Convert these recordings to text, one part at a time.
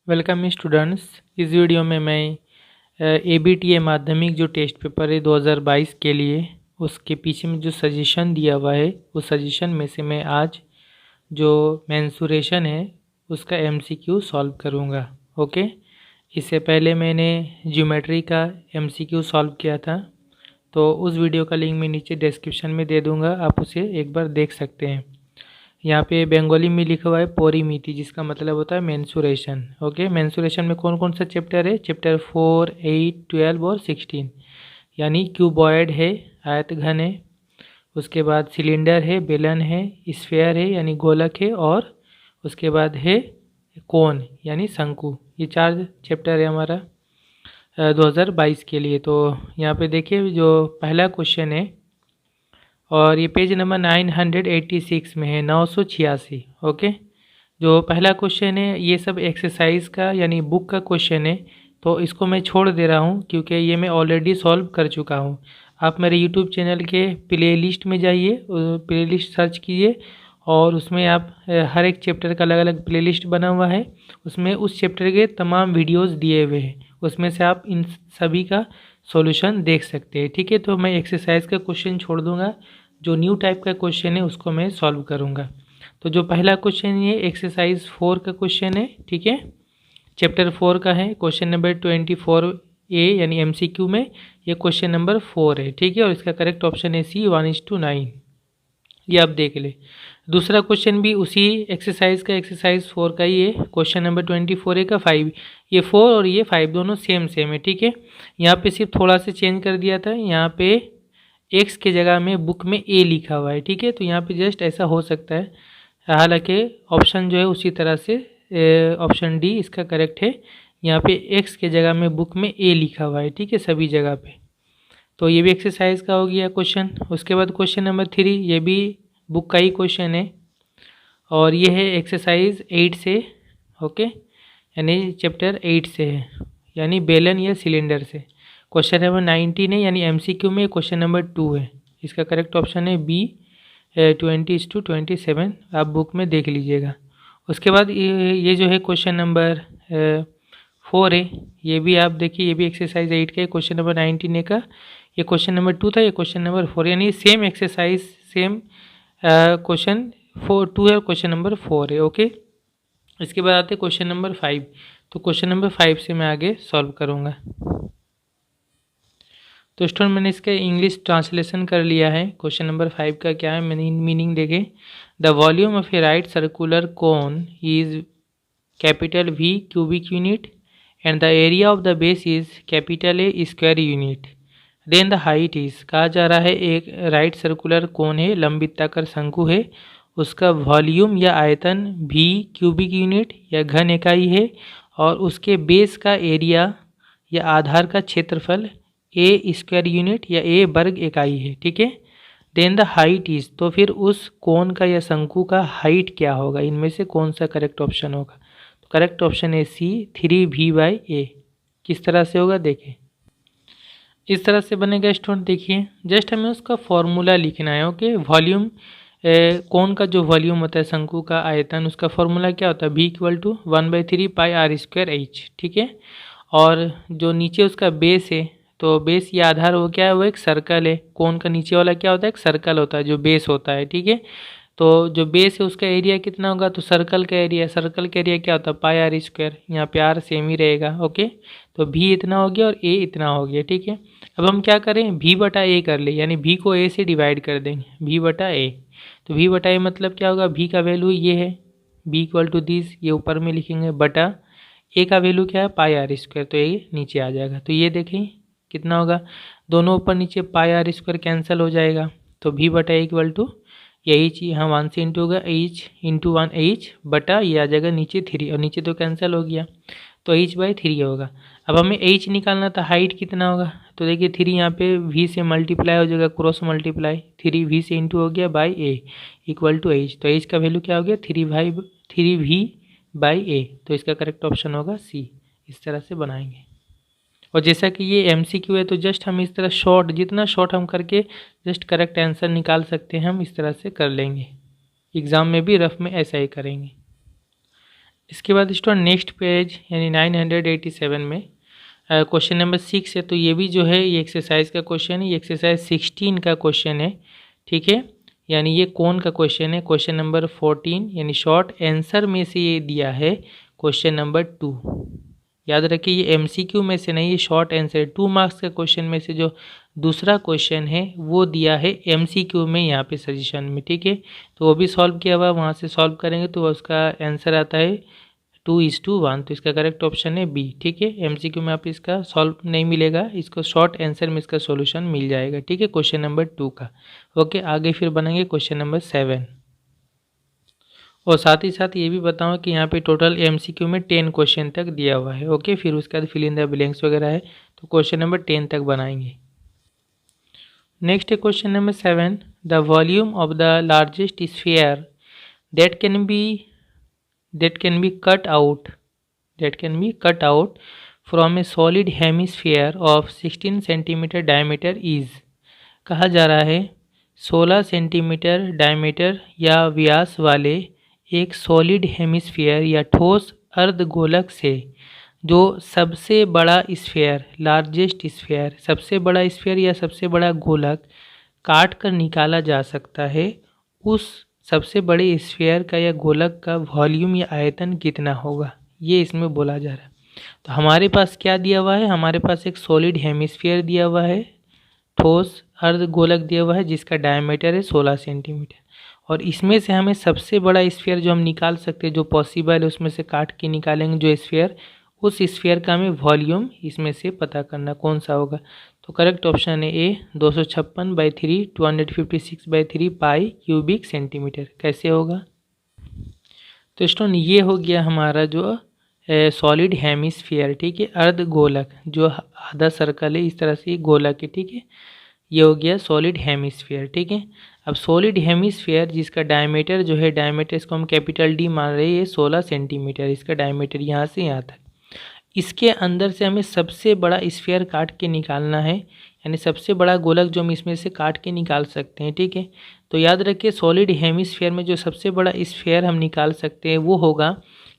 Welcome students. इस video में मैं ABTA माध्यमिक जो टेस्ट पेपर है 2022 के लिए उसके पीछे में जो सजेशन दिया हुआ है उस सजेशन में से मैं आज जो मेंसुरेशन है उसका MCQ सॉल्व करूँगा। ओके, इससे पहले मैंने ज्योमेट्री का MCQ सॉल्व किया था, तो उस वीडियो का लिंक मैं नीचे डिस्क्रिप्शन में दे दूँगा, आप उसे एक बार देख सकते हैं। यहाँ पे बंगाली में लिखा हुआ है पोरीमिति, जिसका मतलब होता है मेंसुरेशन। ओके, मेंसुरेशन में कौन कौन सा चैप्टर है? चैप्टर 4, 8, 12 और 16। यानी क्यूबॉइड है, आयत घन है, उसके बाद सिलेंडर है, बेलन है, स्फेयर है यानी गोलक है, और उसके बाद है कोन यानी शंकु। ये 4 चैप्टर है हमारा 2022 के लिए। तो यहाँ पे देखिए जो पहला क्वेश्चन है और ये पेज नंबर 986 में है, 986। ओके, जो पहला क्वेश्चन है ये सब एक्सरसाइज का यानी बुक का क्वेश्चन है, तो इसको मैं छोड़ दे रहा हूँ क्योंकि ये मैं ऑलरेडी सॉल्व कर चुका हूँ। आप मेरे यूट्यूब चैनल के प्लेलिस्ट में जाइए, प्लेलिस्ट सर्च कीजिए और उसमें आप हर एक चैप्टर का अलग अलग प्लेलिस्ट बना हुआ है, उसमें उस चैप्टर के तमाम वीडियोज़ दिए हुए हैं, उसमें से आप इन सभी का सॉल्यूशन देख सकते हैं। ठीक है, तो मैं एक्सरसाइज का क्वेश्चन छोड़ दूंगा, जो न्यू टाइप का क्वेश्चन है उसको मैं सॉल्व करूंगा। तो जो पहला क्वेश्चन ये एक्सरसाइज 4 का क्वेश्चन है, ठीक है, चैप्टर 4 का है, क्वेश्चन नंबर 24A यानी MCQ में ये क्वेश्चन नंबर 4 है। ठीक है, और इसका करेक्ट ऑप्शन है C, 1:9। ये आप देख ले। दूसरा क्वेश्चन भी उसी एक्सरसाइज का, एक्सरसाइज 4 का ही है, क्वेश्चन नंबर 24A का 5। ये 4 और ये 5 दोनों सेम सेम है। ठीक है, यहाँ पे सिर्फ थोड़ा सा चेंज कर दिया था, यहाँ पे एक्स के जगह में बुक में A लिखा हुआ है। ठीक है, तो यहाँ पे जस्ट ऐसा हो सकता है, हालांकि ऑप्शन जो है उसी तरह से ऑप्शन डी इसका करेक्ट है। यहाँ पे एक्स के जगह में बुक में A लिखा हुआ है, ठीक है, सभी जगह पे। तो ये भी एक्सरसाइज का हो गया क्वेश्चन। उसके बाद क्वेश्चन नंबर 3, ये भी बुक का ही क्वेश्चन है और ये है एक्सरसाइज 8 से। ओके, यानी चैप्टर 8 से है, यानी बेलन या सिलेंडर से। क्वेश्चन नंबर 19 है, यानी MCQ में क्वेश्चन नंबर 2 है। इसका करेक्ट ऑप्शन है B, 20:27। आप बुक में देख लीजिएगा। उसके बाद ये जो है क्वेश्चन नंबर 4 है, ये भी आप देखिए, ये भी एक्सरसाइज 8 का है, क्वेश्चन नंबर 19A का। ये क्वेश्चन नंबर 2 था, ये क्वेश्चन नंबर 4, यानी सेम एक्सरसाइज, सेम क्वेश्चन 2 है, क्वेश्चन नंबर 4 है। ओके, इसके बाद आते हैं क्वेश्चन नंबर 5। तो क्वेश्चन नंबर 5 से मैं आगे सॉल्व करूँगा। तो स्टूडेंट मैंने इसका इंग्लिश ट्रांसलेशन कर लिया है। क्वेश्चन नंबर 5 का क्या है, मीनिंग देखें। The volume of a right circular cone is capital V cubic unit and the area of the base is capital A square unit. Then the height is, कहा जा रहा है एक राइट सर्कुलर कोन है, लंबिताकार शंकु है, उसका वॉल्यूम या आयतन V क्यूबिक यूनिट या घन इकाई है, और उसके बेस का एरिया या आधार का क्षेत्रफल A स्क्वायर यूनिट या A वर्ग इकाई है। ठीक है, देन द हाइट इज, तो फिर उस कोन का या शंकु का हाइट क्या होगा, इनमें से कौन सा करेक्ट ऑप्शन होगा? तो करेक्ट ऑप्शन है C, 3V/A। किस तरह से होगा देखें, इस तरह से बनेगा स्टूडेंट। देखिए, जस्ट हमें उसका फॉर्मूला लिखना है। ओके, वॉल्यूम, कोन का जो वॉल्यूम होता है, शंकु का आयतन, उसका फॉर्मूला क्या होता है? V = 1/3πr²H। ठीक है, और जो नीचे उसका बेस है, तो बेस या आधार वो क्या है, वो एक सर्कल है। कोन का नीचे वाला क्या होता है? एक सर्कल होता है जो बेस होता है। ठीक है, तो जो बेस है उसका एरिया कितना होगा? तो सर्कल का एरिया क्या होता है? πr²। यहाँ पे r सेम ही रहेगा। ओके, तो V इतना हो गया और A इतना हो गया। ठीक है, अब हम क्या करें, V/A कर ले, यानी V को A से डिवाइड कर देंगे, V/A। तो V/A मतलब क्या होगा? V का वैल्यू ये है, V = दिस, ये ऊपर में लिखेंगे, बटा A का वैल्यू क्या है? πr², तो ये नीचे आ जाएगा। तो ये देखें कितना होगा, दोनों ऊपर नीचे πr² कैंसिल हो जाएगा, तो V/A = यही चीज़, हाँ 1 से इंटू होगा H × 1H बटा ये आ जाएगा नीचे 3, और नीचे तो कैंसिल हो गया, तो H/3 होगा। अब हमें H निकालना था, हाइट कितना होगा? तो देखिए 3 यहाँ पे V से मल्टीप्लाई हो जाएगा, क्रॉस मल्टीप्लाई, 3V से इंटू हो गया बाई A = H। तो H का वैल्यू क्या हो गया? 3V/A। तो इसका करेक्ट ऑप्शन होगा C। इस तरह से बनाएंगे। और जैसा कि ये MCQ है, तो जस्ट हम इस तरह शॉर्ट, जितना शॉर्ट हम करके जस्ट करेक्ट आंसर निकाल सकते हैं, हम इस तरह से कर लेंगे। एग्ज़ाम में भी रफ में ऐसा ही करेंगे। इसके बाद स्टूडेंट नेक्स्ट पेज यानी 987 में क्वेश्चन नंबर 6 है। तो ये भी जो है ये एक्सरसाइज का क्वेश्चन है, ये एक्सरसाइज 16 का क्वेश्चन है, ठीक है। यानी ये कौन का क्वेश्चन है, क्वेश्चन नंबर 14 यानी शॉर्ट आंसर में से ये दिया है क्वेश्चन नंबर 2। याद रखिए ये एमसीक्यू में से नहीं, ये शॉर्ट आंसर 2 मार्क्स का क्वेश्चन में से जो दूसरा क्वेश्चन है वो दिया है एमसीक्यू में यहाँ पे सजेशन में, ठीक है। तो वो भी सॉल्व किया हुआ, वहाँ से सॉल्व करेंगे तो उसका आंसर आता है 2:1। तो इसका करेक्ट ऑप्शन है बी, ठीक है। एमसीक्यू में आप इसका सॉल्व नहीं मिलेगा, इसको शॉर्ट आंसर में इसका सॉल्यूशन मिल जाएगा, ठीक है, क्वेश्चन नंबर 2 का। ओके, आगे फिर बनेंगे क्वेश्चन नंबर 7। और साथ ही साथ ये भी बताऊँ कि यहाँ पे टोटल एमसीक्यू में 10 क्वेश्चन तक दिया हुआ है। ओके, फिर उसके बाद फिल इन द ब्लैंक्स वगैरह है, तो क्वेश्चन नंबर 10 तक बनाएंगे। नेक्स्ट है question number 7, the volume of the largest sphere that can B cut out from a solid hemisphere of 16 centimetre diameter is. कहा जा रहा है 16 सेंटीमीटर डायमीटर या व्यास वाले एक सॉलिड हेमिस्फीयर या ठोस अर्धगोलक से जो सबसे बड़ा स्फीयर, लार्जेस्ट स्फीयर, सबसे बड़ा स्फीयर या सबसे बड़ा गोलक काट कर निकाला जा सकता है, उस सबसे बड़े स्फीयर का या गोलक का वॉल्यूम या आयतन कितना होगा, ये इसमें बोला जा रहा है। तो हमारे पास क्या दिया हुआ है, हमारे पास एक सॉलिड हेमिस्फीयर दिया हुआ है, ठोस अर्धगोलक दिया हुआ है जिसका डायमीटर है 16 सेंटीमीटर, और इसमें से हमें सबसे बड़ा स्फीयर जो हम निकाल सकते हैं, जो पॉसिबल है उसमें से काट के निकालेंगे जो स्फीयर, उस स्फीयर का हमें वॉल्यूम इसमें से पता करना कौन सा होगा। तो करेक्ट ऑप्शन है ए, 256/3 256/3 पाई क्यूबिक सेंटीमीटर। कैसे होगा, तो स्टूडेंट ये हो गया हमारा जो सॉलिड हेमिस्फीयर, ठीक है, अर्धगोलक जो आधा सर्कल है, इस तरह से गोलक है, ठीक है, ये हो गया सॉलिड हेमिस्फीयर, ठीक है। अब सॉलिड हेमिस्फीयर जिसका डायमीटर जो है, डायमीटर इसको हम कैपिटल डी मान रहे हैं, ये 16 सेंटीमीटर इसका डायमीटर यहाँ से यहाँ तक। इसके अंदर से हमें सबसे बड़ा स्फीयर काट के निकालना है, यानी सबसे बड़ा गोलक जो हम इसमें से काट के निकाल सकते हैं, ठीक है। तो याद रखिए सॉलिड हेमिस्फीयर में जो सबसे बड़ा स्फीयर हम निकाल सकते हैं वो होगा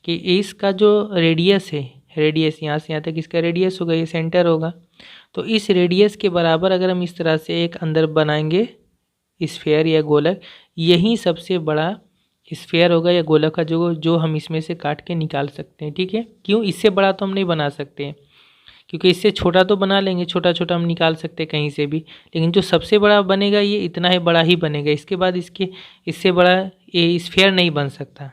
कि इसका जो रेडियस है, रेडियस यहाँ से यहाँ तक इसका रेडियस होगा, ये सेंटर होगा। तो इस रेडियस के बराबर अगर हम इस तरह से एक अंदर बनाएंगे स्फीयर या गोलक, यही सबसे बड़ा स्फीयर होगा या गोलक का जो हम इसमें से काट के निकाल सकते हैं, ठीक है। क्यों, इससे बड़ा तो हम नहीं बना सकते हैं, क्योंकि इससे छोटा तो बना लेंगे, छोटा छोटा हम निकाल सकते हैं कहीं से भी, लेकिन जो सबसे बड़ा बनेगा ये इतना ही बड़ा ही बनेगा, इसके बाद इससे बड़ा ये स्फीयर नहीं बन सकता,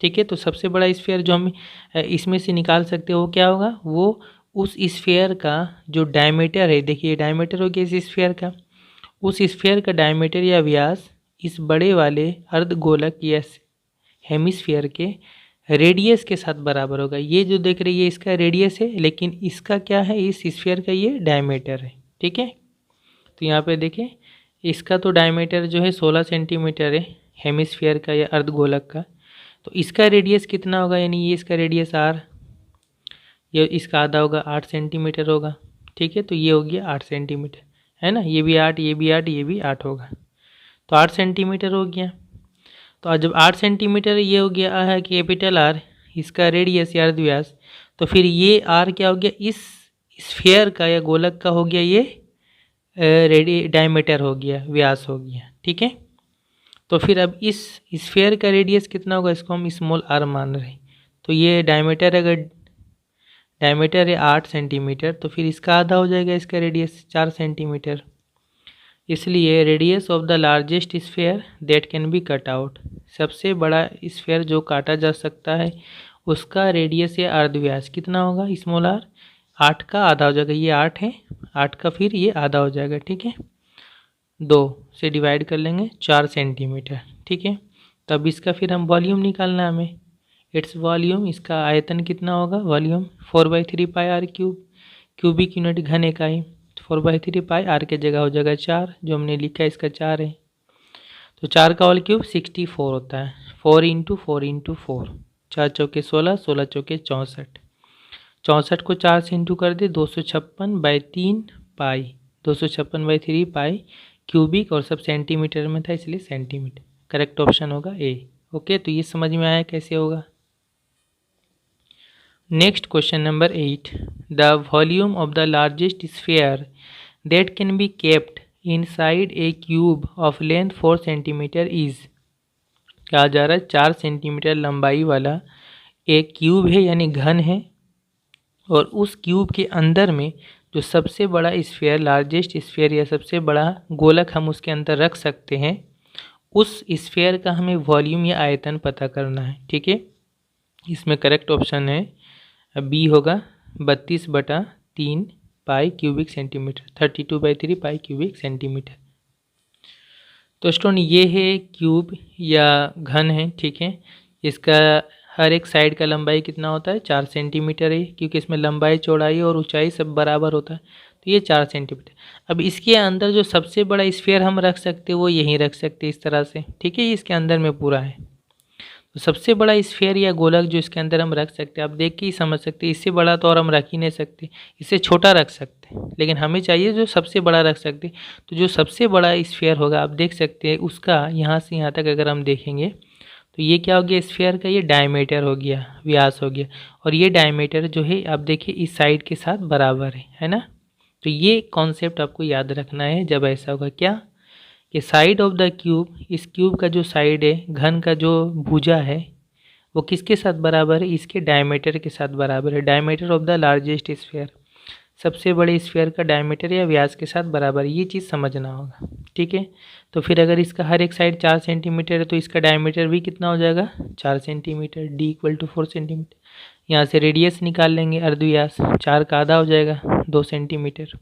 ठीक है। तो सबसे बड़ा स्फीयर जो हम इसमें से निकाल सकते हैं वो क्या होगा, वो उस स्फीयर का जो डायमीटर है, देखिए डायमीटर हो गया इस स्फीयर का, उस स्फीयर का डायमीटर या व्यास इस बड़े वाले अर्धगोलक या हेमिस्फीयर के रेडियस के साथ बराबर होगा। ये जो देख रही है इसका रेडियस है, लेकिन इसका क्या है, इस स्फीयर का ये डायमीटर है, ठीक है। तो यहाँ पे देखें इसका तो डायमीटर जो है 16 सेंटीमीटर है हेमिस्फीयर का या अर्धगोलक का, तो इसका रेडियस कितना होगा, यानी ये इसका रेडियस आर, ये इसका आधा होगा 8 सेंटीमीटर होगा, ठीक है। तो ये हो गया 8 सेंटीमीटर, है ना, ये भी 8, ये भी 8, ये भी 8 होगा, तो 8 सेंटीमीटर हो गया। तो जब 8 सेंटीमीटर ये हो गया है कैपिटल आर, इसका रेडियस या अर्धव्यास, तो फिर ये आर क्या हो गया, इस स्फीयर का या गोलक का हो गया ये डायमीटर हो गया, व्यास हो गया, ठीक है। तो फिर अब इस स्फीयर का रेडियस कितना होगा, इसको हम स्मॉल आर मान रहे हैं, तो ये डायमीटर अगर डायमीटर है 8 सेंटीमीटर, तो फिर इसका आधा हो जाएगा इसका रेडियस 4 सेंटीमीटर। इसलिए radius of the largest sphere that can be cut out, सबसे बड़ा स्फीयर जो काटा जा सकता है उसका रेडियस या अर्धव्यास कितना होगा, स्मॉल आर, 8 का आधा हो जाएगा, ये 8 है, 8 का फिर ये आधा हो जाएगा, ठीक है, 2 से डिवाइड कर लेंगे 4 सेंटीमीटर, ठीक है। तब इसका फिर हम वॉल्यूम निकालना है हमें, इट्स वॉल्यूम, इसका आयतन कितना होगा, volume 4/3 pi r cube, cubic unit घन इकाई, 4/3 पाई आर के जगह हो जाएगा 4, जो हमने लिखा है इसका 4 है, तो 4 का होल क्यूब 64 होता है, 4 × 4 × 4, 4 चौके 16, 16 चौके 64, 64 को 4 से इंटू कर दे, 256/3 पाई, 256/3 पाई क्यूबिक, और सब सेंटीमीटर में था इसलिए सेंटीमीटर, करेक्ट ऑप्शन होगा ए। ओके, तो ये समझ में आया कैसे होगा। Next question number 8, the volume of the largest sphere that can be kept inside a cube of length 4 centimetre is. कहा जा रहा है 4 सेंटीमीटर लंबाई वाला एक क्यूब है यानी घन है, और उस क्यूब के अंदर में जो सबसे बड़ा स्फीयर, लार्जेस्ट स्फीयर या सबसे बड़ा गोलक हम उसके अंदर रख सकते हैं, उस स्फीयर का हमें वॉल्यूम या आयतन पता करना है। ठीक है, इसमें करेक्ट ऑप्शन है बी होगा 32/3 pi cubic centimetre, 32/3 pi cubic centimetre. तो स्टूडेंट ये है क्यूब या घन है। ठीक है, इसका हर एक साइड का लंबाई कितना होता है, 4 सेंटीमीटर है, क्योंकि इसमें लंबाई, चौड़ाई और ऊंचाई सब बराबर होता है, तो ये 4 सेंटीमीटर। अब इसके अंदर जो सबसे बड़ा स्फीयर हम रख सकते हैं वो यहीं रख सकते हैं इस तरह से। ठीक है, ये इसके अंदर में पूरा है, तो सबसे बड़ा स्फीयर या गोलक जो इसके अंदर हम रख सकते हैं, आप देख के ही समझ सकते हैं, इससे बड़ा तो और हम रख ही नहीं सकते, इससे छोटा रख सकते हैं, लेकिन हमें चाहिए जो सबसे बड़ा रख सकते। तो जो सबसे बड़ा स्फीयर होगा आप देख सकते हैं, उसका यहाँ से यहाँ तक अगर हम देखेंगे तो ये क्या हो गया, स्फीयर का ये डायमीटर हो गया, व्यास हो गया, और ये डायमीटर जो है आप देखिए इस साइड के साथ बराबर है ना। तो ये कॉन्सेप्ट आपको याद रखना है जब ऐसा होगा, क्या कि साइड ऑफ द क्यूब, इस क्यूब का जो साइड है, घन का जो भुजा है, वो किसके साथ बराबर है, इसके डायमीटर के साथ बराबर है। Diameter of the largest sphere, सबसे बड़े स्फीयर का डायमीटर या व्यास के साथ बराबर, ये चीज़ समझना होगा। ठीक है, तो फिर अगर इसका हर एक साइड 4 सेंटीमीटर है तो इसका डायमीटर भी कितना हो जाएगा, 4 सेंटीमीटर, d = 4 सेंटीमीटर। यहाँ से रेडियस निकाल लेंगे, अर्धव्यास, 4 का आधा हो जाएगा 2 सेंटीमीटर।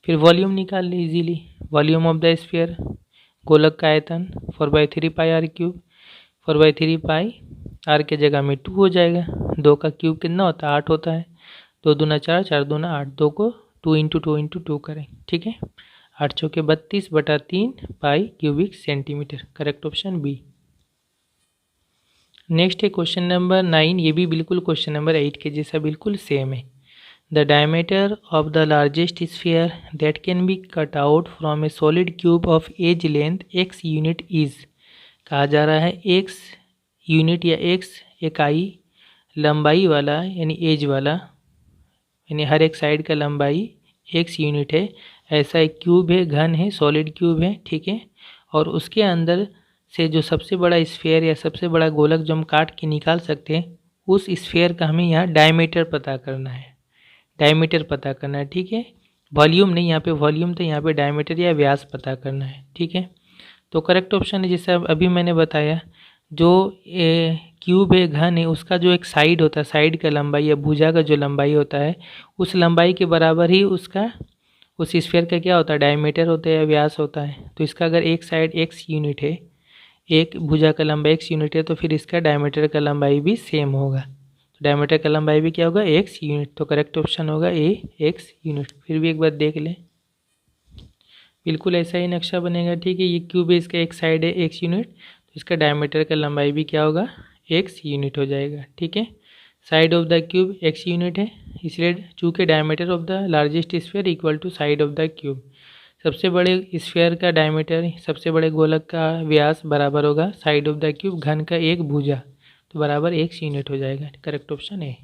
फिर वॉल्यूम निकाल ले easily, volume of the sphere, गोलक का आयतन 4/3 पाई r क्यूब, 4/3 पाई r के जगह में 2 हो जाएगा, 2 का क्यूब कितना होता है, 8 होता है, 2 दूना 4, 4 दूना 8, 2 को 2 × 2 × 2 करें। ठीक है, 8 चौके 32/3 pi cubic centimetre, correct option B. Next है क्वेश्चन नंबर 9, ये भी बिल्कुल क्वेश्चन नंबर 8 के जैसा बिल्कुल सेम है। The diameter of the largest sphere that can be cut out from a solid cube of edge length x unit is. कहा जा रहा है x यूनिट या x इकाई लंबाई वाला यानी एज वाला, यानी हर एक साइड का लंबाई x यूनिट है, ऐसा एक क्यूब है, घन है, सॉलिड क्यूब है। ठीक है, और उसके अंदर से जो सबसे बड़ा स्फीयर या सबसे बड़ा गोलक जो हम काट के निकाल सकते हैं, उस स्फीयर का हमें यहाँ डायमीटर पता करना है, डायमीटर पता करना है। ठीक है, वॉल्यूम नहीं, यहाँ पे वॉल्यूम तो यहाँ पे डायमीटर या व्यास पता करना है। ठीक है, तो करेक्ट ऑप्शन है जैसे अभी मैंने बताया, जो क्यूब है, घन है, उसका जो एक साइड होता है, साइड का लंबाई या भुजा का जो लंबाई होता है, उस लंबाई के बराबर ही उसका, उस स्फीयर का क्या होता है, डायमीटर होता है या व्यास होता है। तो इसका अगर एक साइड x यूनिट है, एक भुजा का लंबाई x यूनिट है, तो फिर इसका डायमीटर का लंबाई भी सेम होगा, तो डायमीटर का लंबाई भी क्या होगा, x यूनिट। तो करेक्ट ऑप्शन होगा ए, x यूनिट। फिर भी एक बार देख लें, बिल्कुल ऐसा ही नक्शा बनेगा। ठीक है, ये क्यूब है, इसका एक साइड है x यूनिट, तो इसका डायमीटर का लंबाई भी क्या होगा, x यूनिट हो जाएगा। ठीक है, side of the cube x unit है, इसलिए चूँकि diameter of the largest sphere equal to side of the cube, सबसे बड़े स्फीयर का डायमीटर, सबसे बड़े गोलक का व्यास बराबर होगा साइड ऑफ द क्यूब, घन का एक भुजा, तो बराबर x यूनिट हो जाएगा। करेक्ट ऑप्शन है।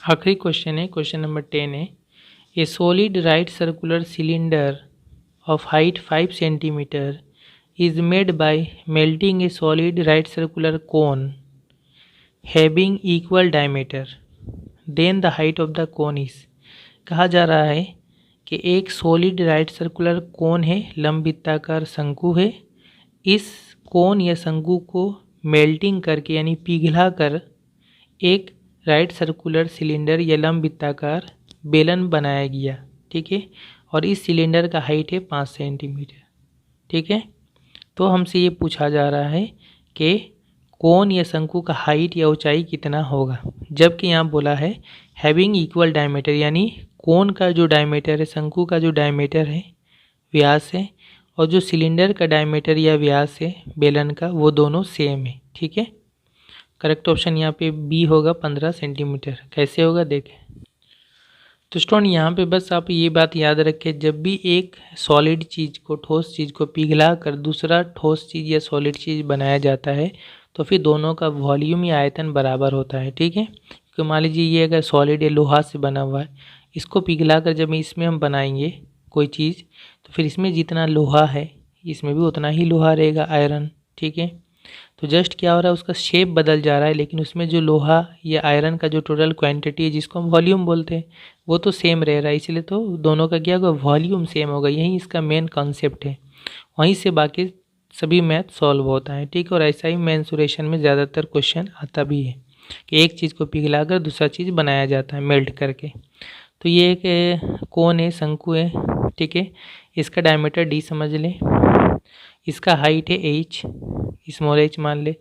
आखिरी क्वेश्चन है, क्वेश्चन नंबर 10 है, ए solid right circular cylinder of height 5 centimetre is made by melting a solid right circular cone having equal diameter, then the height of the cone is। कहा जा रहा है कि एक सॉलिड राइट सर्कुलर कोन है, लंबवृत्ताकार शंकु है, इस कोन या शंकु को मेल्टिंग करके यानी पिघला कर एक राइट सर्कुलर सिलेंडर या लंबवृत्ताकार बेलन बनाया गया। ठीक है, और इस सिलेंडर का हाइट है 5 सेंटीमीटर। ठीक है, तो हमसे ये पूछा जा रहा है कि कोन या शंकु का हाइट या ऊंचाई कितना होगा, जबकि यहाँ बोला है हैविंग इक्वल डायमीटर, यानी कोन का जो डायमीटर है, शंकु का जो डायमीटर है, व्यास है, और जो सिलेंडर का डायमीटर या व्यास है बेलन का, वो दोनों सेम है। ठीक है, करेक्ट ऑप्शन यहाँ पे बी होगा 15 सेंटीमीटर। कैसे होगा देखें। तो स्टूडेंट यहाँ पे बस आप ये बात याद रखें, जब भी एक सॉलिड चीज़ को, ठोस चीज़ को पिघला कर दूसरा ठोस चीज़ या सॉलिड चीज़ बनाया जाता है, तो फिर दोनों का वॉल्यूम या आयतन बराबर होता है। ठीक है, क्योंकि मान लीजिए ये अगर सॉलिड या लोहा से बना हुआ है, इसको पिघला कर जब इसमें हम बनाएंगे कोई चीज़, तो फिर इसमें जितना लोहा है इसमें भी उतना ही लोहा रहेगा, आयरन। ठीक है, तो जस्ट क्या हो रहा है, उसका शेप बदल जा रहा है, लेकिन उसमें जो लोहा या आयरन का जो टोटल क्वांटिटी है जिसको हम वॉल्यूम बोलते हैं वो तो सेम रह रहा है, इसलिए तो दोनों का क्या होगा, वॉल्यूम सेम होगा। यही इसका मेन कॉन्सेप्ट है, वहीं से बाकी सभी मैथ सॉल्व होता है। ठीक है, और ऐसा ही मेंसुरेशन में ज़्यादातर क्वेश्चन आता भी है कि एक चीज़ को पिघला कर दूसरा चीज़ बनाया जाता है मेल्ट करके। तो ये एक कोन है, शंकु है। ठीक है, इसका डायमीटर डी समझ लें, इसका हाइट है एच, स्मॉल एच मान ले।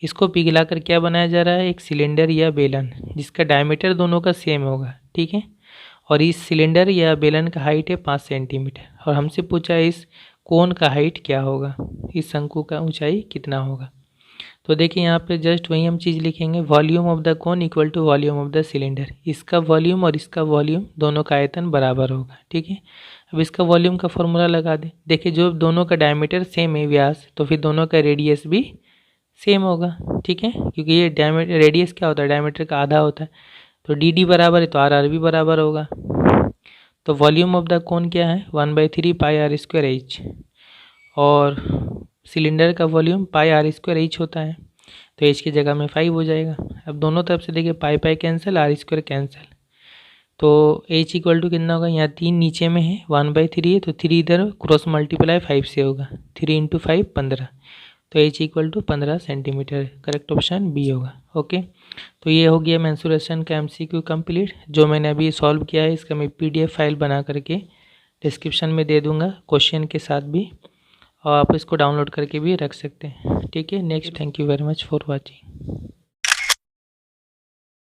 इसको पिघला कर क्या बनाया जा रहा है, एक सिलेंडर या बेलन जिसका डायमीटर दोनों का सेम होगा। ठीक है, और इस सिलेंडर या बेलन का हाइट है 5 सेंटीमीटर, और हमसे पूछा है इस कोन का हाइट क्या होगा, इस शंकु का ऊंचाई कितना होगा। तो देखिए यहाँ पे जस्ट वही हम चीज़ लिखेंगे, volume of the cone equal to volume of the cylinder. इसका वॉल्यूम और इसका वॉल्यूम दोनों का आयतन बराबर होगा। ठीक है, अब इसका वॉल्यूम का फॉर्मूला लगा दें। देखिए जो दोनों का डायमीटर सेम है व्यास, तो फिर दोनों का रेडियस भी सेम होगा। ठीक है, क्योंकि ये डायमीटर, रेडियस क्या होता है, डायमीटर का आधा होता है, तो डी डी बराबर है तो आर आर भी बराबर होगा। तो वॉल्यूम ऑफ द कोन क्या है, 1/3 पाई आर स्क्वायर एच, और सिलेंडर का volume pi r square h होता है, तो एच की जगह में 5 हो जाएगा। अब दोनों तरफ से देखिए pi pi cancel, r square cancel, तो एच इक्वल टू कितना होगा, यहाँ 3 नीचे में है, 1/3 है, तो 3 इधर क्रॉस मल्टीप्लाई 5 से होगा, 3 × 5 15, तो h equal to 15 centimetre. Correct option B होगा। ओके, तो ये हो गया मेंसुरेशन का एमसीक्यू कंप्लीट। जो मैंने अभी सॉल्व किया है इसका मैं पीडीएफ फाइल बना करके डिस्क्रिप्शन में दे दूंगा क्वेश्चन के साथ भी, और आप इसको डाउनलोड करके भी रख सकते हैं। ठीक है, next, thank you very much for watching.